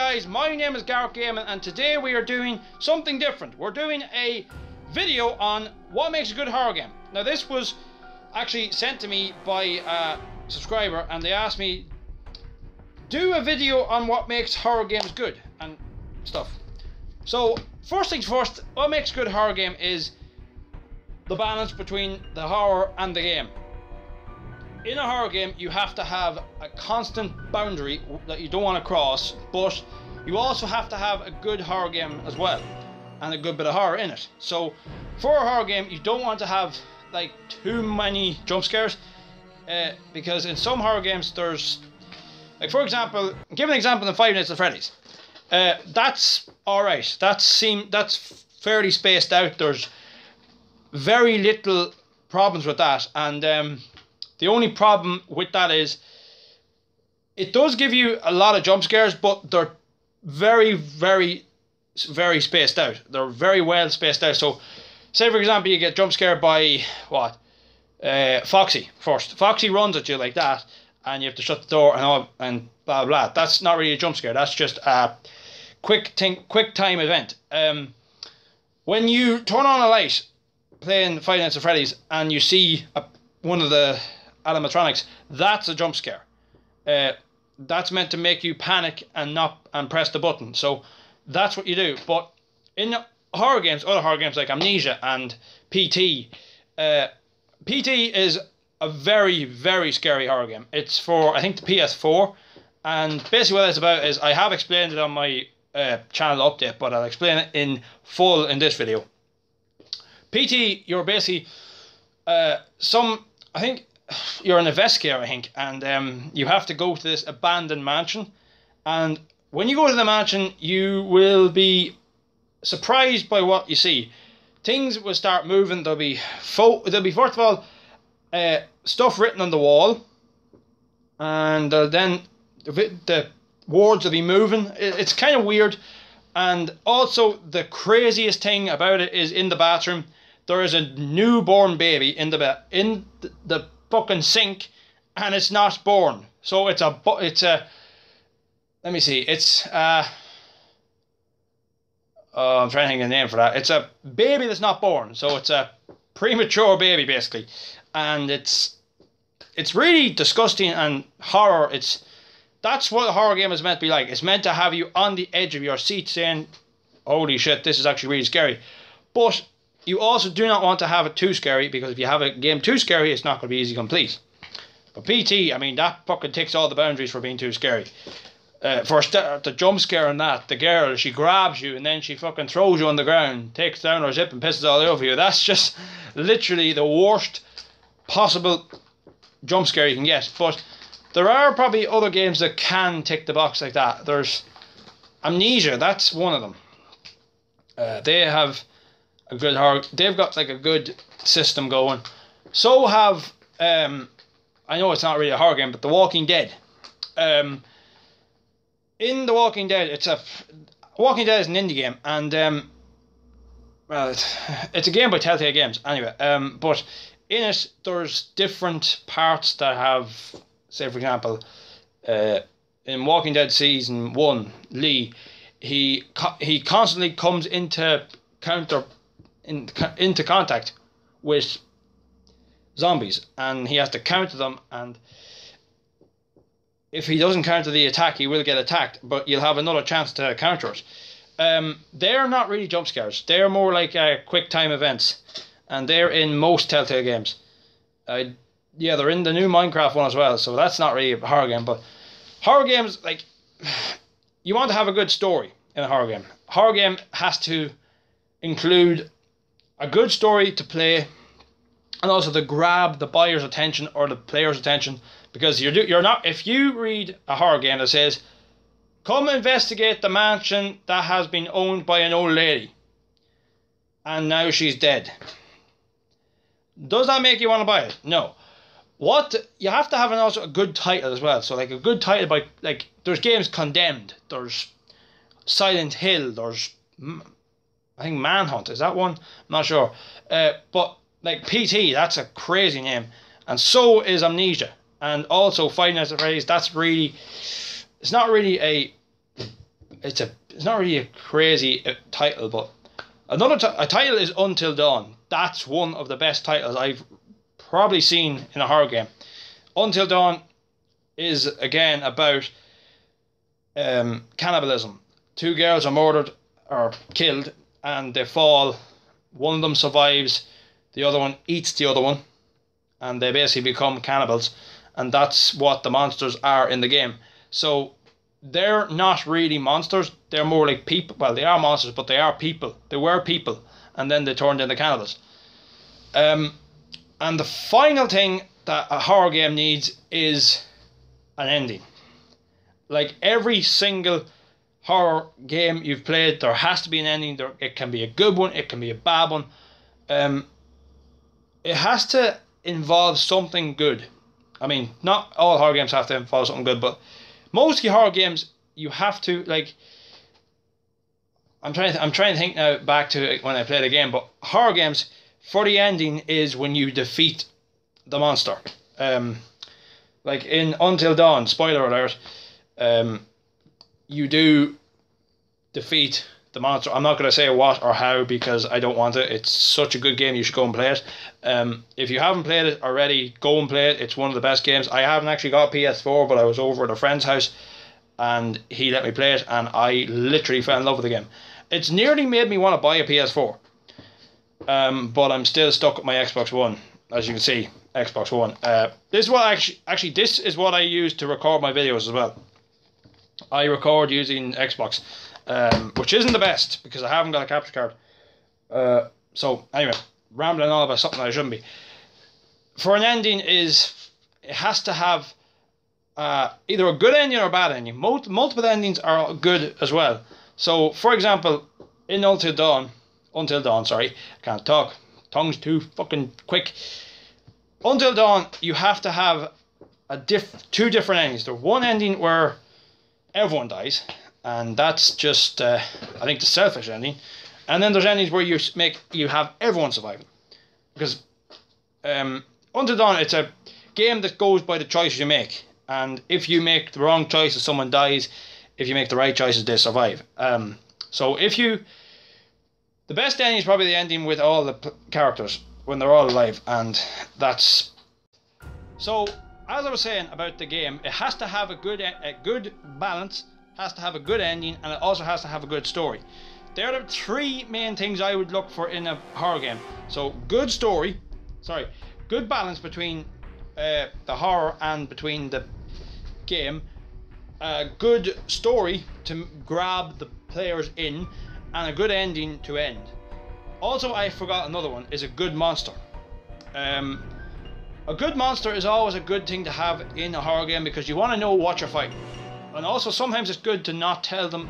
guys, my name is Gareth Gaming and today we are doing something different. We're doing a video on what makes a good horror game. Now this was actually sent to me by a subscriber and they asked me, do a video on what makes horror games good and stuff. So first things first, what makes a good horror game is the balance between the horror and the game. In a horror game, you have to have a constant boundary that you don't want to cross, but you also have to have a good horror game as well, and a good bit of horror in it. So, for a horror game, you don't want to have like too many jump scares, because in some horror games, there's, like for example, give an example in Five Nights at Freddy's. That's all right. That's fairly spaced out. There's very little problems with that, and the only problem with that is it does give you a lot of jump scares, but they're very, very, very spaced out. They're very well spaced out. So, say for example, you get jump scared by what? Foxy first. Foxy runs at you like that, and you have to shut the door and all, and blah blah. That's not really a jump scare. That's just a quick time event. When you turn on a light playing Five Nights at Freddy's and you see one of the animatronics, that's a jump scare. That's meant to make you panic and press the button. So that's what you do. But in horror games, other horror games like Amnesia and PT, PT is a very, very scary horror game. It's for, I think, the PS4, and basically what it's about is, I have explained it on my channel update, but I'll explain it in full in this video. PT, you're basically I think you're an investigator, I think, and you have to go to this abandoned mansion, and when you go to the mansion, you will be surprised by what you see. Things will start moving. There'll be first of all stuff written on the wall, and then the words will be moving. It's kind of weird, and also the craziest thing about it is in the bathroom there is a newborn baby in the fucking sink, and it's not born. So it's a let me see, I'm trying to think of a name for that. It's a baby that's not born, so it's a premature baby basically, and it's really disgusting and horror. That's what a horror game is meant to be like. It's meant to have you on the edge of your seat saying, holy shit, this is actually really scary. But you also do not want to have it too scary, because if you have a game too scary, it's not going to be easy to complete. But PT, I mean, that fucking ticks all the boundaries for being too scary. The jump scare on that, the girl, she grabs you and then she fucking throws you on the ground, takes down her zip and pisses all over you. That's just literally the worst possible jump scare you can get. But there are probably other games that can tick the box like that. There's Amnesia, that's one of them. They have a good horror. They've got like a good system going. So have I know it's not really a horror game, but The Walking Dead. In The Walking Dead, Walking Dead is an indie game, and well, it's a game by Telltale Games anyway. But in it, there's different parts that have, say for example, in Walking Dead season 1, Lee, he constantly comes into contact with zombies, and he has to counter them, and if he doesn't counter the attack, he will get attacked, but you'll have another chance to counter it. They're not really jump scares. They're more like quick time events, and they're in most Telltale games. Yeah, they're in the new Minecraft one as well, so that's not really a horror game. But horror games, like, you want to have a good story in a horror game. Horror game has to include a good story to play, and also to grab the buyer's attention or the player's attention, because you're not, if you read a horror game that says, come investigate the mansion that has been owned by an old lady and now she's dead, does that make you want to buy it? No. What you have to have also a good title as well. So like a good title, by like, there's games Condemned, there's Silent Hill, there's I think Manhunt, is that one? I'm not sure. But like PT, that's a crazy name, and so is Amnesia, and also Five Nights at Freddy's. That's really, it's not really a it's not really a crazy title, but a title is Until Dawn. That's one of the best titles I've probably seen in a horror game. Until Dawn is again about cannibalism. 2 girls are murdered or killed, and they fall. One of them survives, the other one eats the other one, and they basically become cannibals, and that's what the monsters are in the game. So they're not really monsters, they're more like people. Well, they are monsters, but they are people. They were people, and then they turned into cannibals. And the final thing that a horror game needs is an ending. Like every single horror game you've played, there has to be an ending. It can be a good one, it can be a bad one. It has to involve something good. I mean, not all horror games have to involve something good, but mostly horror games, you have to, like, I'm trying to think now back to when I played a game, but horror games, for the ending is when you defeat the monster. Like in Until Dawn, spoiler alert, you do defeat the monster. I'm not going to say what or how because I don't want it. It's such a good game, you should go and play it. If you haven't played it already, go and play it. It's one of the best games. I haven't actually got a PS4, but I was over at a friend's house and he let me play it, and I literally fell in love with the game. It's nearly made me want to buy a PS4, but I'm still stuck with my Xbox One. As you can see, Xbox One. This is what this is what I use to record my videos as well. I record using Xbox, which isn't the best because I haven't got a capture card. So anyway, rambling on about something I shouldn't be. For an ending it has to have either a good ending or a bad ending. Multiple endings are good as well. So for example, in Until Dawn, sorry, I can't talk. Tongue's too fucking quick. Until Dawn, you have to have two different endings. There's one ending where everyone dies, and that's just I think the selfish ending. And then there's endings where you have everyone surviving, because Until Dawn, it's a game that goes by the choices you make, and if you make the wrong choices, someone dies. If you make the right choices, they survive. So the best ending is probably the ending with all the characters when they're all alive, and that's. So as I was saying about the game, it has to have a good balance, has to have a good ending, and it also has to have a good story. They're the 3 main things I would look for in a horror game. So good balance between the horror and between the game, a good story to grab the players in, and a good ending to end. Also, I forgot another one, is a good monster. A good monster is always a good thing to have in a horror game because you want to know what you're fighting. And also sometimes it's good to not tell the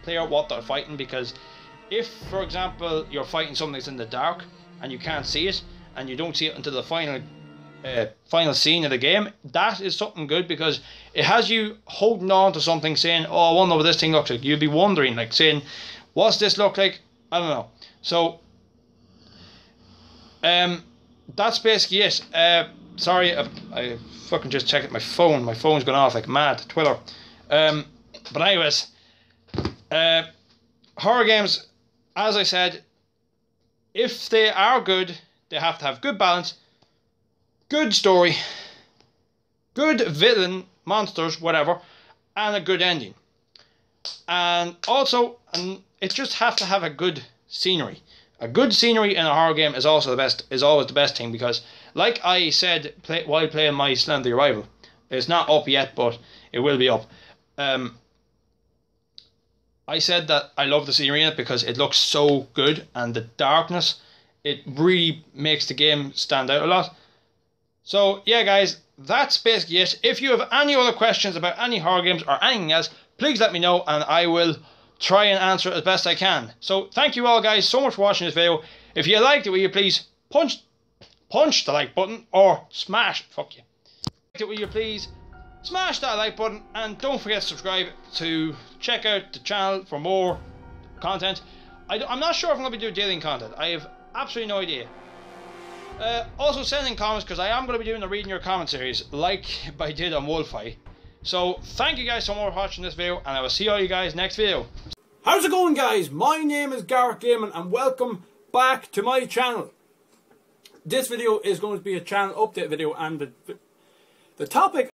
player what they're fighting, because if, for example, you're fighting something that's in the dark and you can't see it, and you don't see it until the final scene of the game, that is something good because it has you holding on to something, saying, oh, I wonder what this thing looks like. You'd be wondering, like saying, what's this look like? I don't know. So that's basically it. Sorry, I fucking just checked my phone. My phone's gone off like mad. Twitter. But anyways, horror games, as I said, if they are good, they have to have good balance, good story, good villain, monsters, whatever, and a good ending. And also, it just have to have a good scenery. A good scenery in a horror game is also always the best thing, because like I said while playing my Silent Hill: The Arrival, it's not up yet, but it will be up. I said that I love the scenery in it because it looks so good, and the darkness, it really makes the game stand out a lot. So yeah guys, that's basically it. If you have any other questions about any horror games or anything else, please let me know and I will try and answer it as best I can. So thank you all guys so much for watching this video. If you liked it, will you please punch the like button, or smash, fuck you. If you liked it, will you please smash that like button, and don't forget to subscribe to check out the channel for more content. I'm not sure if I'm going to be doing daily content. I have absolutely no idea. Also send in comments, because I am going to be doing a reading your comment series like I did on Wolfeye. So thank you guys so much for watching this video, and I will see all you guys next video. How's it going, guys? My name is Gareth Gaming and welcome back to my channel. This video is going to be a channel update video, and the topic